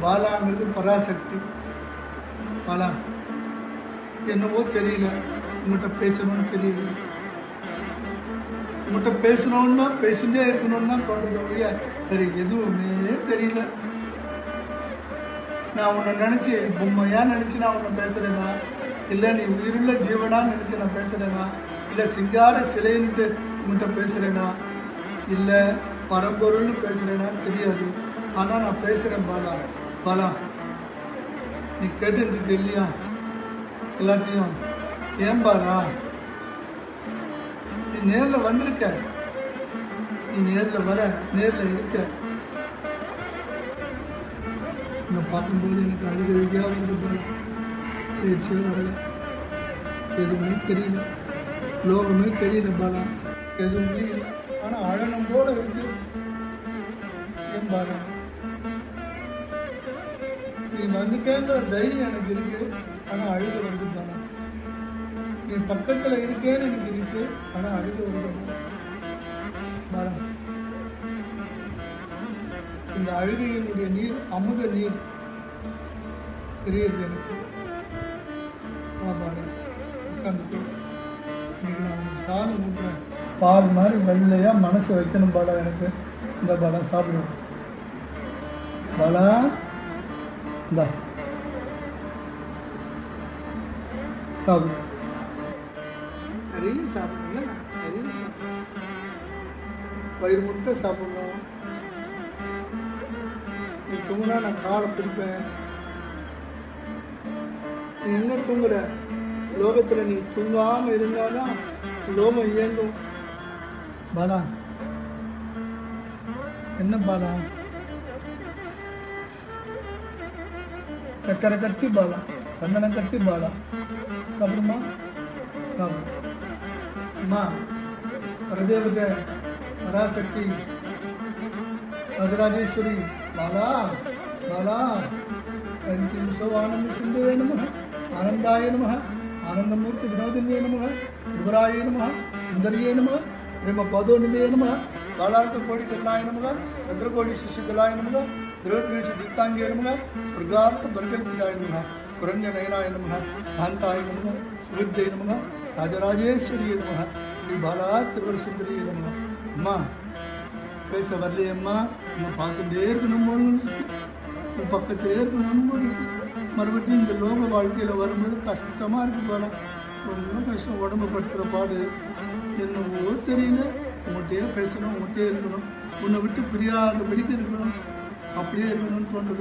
பாலாங்கிறது பராசக்தி. பாலா, என்னவோ தெரியல, உங்கள்கிட்ட பேசணும்னு தெரியுது. உங்கள்கிட்ட பேசணும்னா பேசிட்டே இருக்கணும்னு தான் தோன்றது ஒழிய சரி எதுவுமே தெரியல. நான் உன்னை நினச்சி பொம்மையா நினச்சி நான் உன்னை பேசுகிறேன்னா, இல்லை நீ உயிருள்ள ஜீவனா நினச்சி நான் பேசுகிறேன்னா, இல்லை சிங்கார சிலைன்ட்டு உங்கள்கிட்ட பேசுகிறேன்னா, இல்லை பரம்பொருள்னு பேசுகிறேன்னா தெரியாது. ஆனால் நான் பேசுகிறேன் பாலா. பாலா, நீ கேட்டுட்டு இல்லையா எல்லாத்தையும்? ஏன் பாலா, நீ நேரில் வந்திருக்க, நீ நேரில் வர, நேரில் இருக்க. நான் பார்க்கும்போது எனக்கு அழுகையாக வந்து பாலா, பேச்சே வரல, எதுவுமே தெரியல, லோகமே தெரியல பாலா, எதுவுமே இல்லை. ஆனால் அழனம் போல இருக்கு. ஏன் பாலா, நீ வந்துட்டேங்கிற தைரியம் எனக்கு இருக்கு, ஆனால் அழுக வருது பாலா. நீ பக்கத்தில் இருக்கேன்னு எனக்கு இருக்கு, ஆனால் அழுக வருது பாலா. இந்த அழுகையினுடைய நீர் அமுத நீர் தெரியுது எனக்கு. பாலா உட்காந்துட்டு இன்னைக்கு நான் உனக்கு சாதம் ஊட்டுறேன். பால் மாதிரி வெள்ளையா மனசு வைக்கணும் பாலா எனக்கு. இந்த பாலா சாப்பிடுவோம். பாலா இந்தா சாப்பிடு. நிறைய சாப்பிடுங்க, நிறைய சாப்பிடணும், வயிறு முட்டை சாப்பிடணும். நீ தூங்குனா நான் காலை பிடிப்பேன். நீ எங்க தூங்குற? லோகத்துல நீ தூங்காம இருந்தாதான் லோகம் இயங்கும். பாலா, என்ன பாலா, சக்கரை கட்டி பாலா, சந்தனம் கட்டி பாலா, சாப்பிடுமா? சாப்பிடு. அம்மா பரதேவதை, பராசக்தி, ராஜராஜேஸ்வரி, பாலா பாலா, ஆனந்த சிந்துவே நம, ஆனந்தாய நம, ஆனந்தமூர்த்தி வினோதினியே நம, விவராய நம, சுந்தரியே நம, பிரேம பதோநிதியே நம, பாலார்த்த கோடி கருணாய நம, சந்திரகோடி சிசுகலாய நம, திரவத்வீட்ச தீர்த்தாங்கிய நம, ஸ்வர்கார்த்த பர்கல்பிதாய நம, புரஞ்ச நயனாய நம, காந்தாய நம, சுவித்யை நம, ராஜராஜேஸ்வரியே நம, ஸ்ரீ பாலா திருவர சுந்தரியே நம. அம்மா பேச வரலையம்மா, நம்ம பார்த்துட்டே இருக்கணும் போல இருக்கு, பக்கத்திலே இருக்கணும் போல இருக்கு. மறுபடியும் இந்த லோக வாழ்க்கையில் வரும்போது கஷ்டமாக இருக்கு போல, ரொம்ப கஷ்டம். உடம்பு படுத்துகிற பாடு என்னவோ தெரியல. உங்கள்கிட்டயே பேசணும், உங்கள்கிட்டயே இருக்கணும், உன்னை விட்டு பிரியாதபடிக்கு இருக்கணும், அப்படியே இருக்கணும்னு தோன்றது.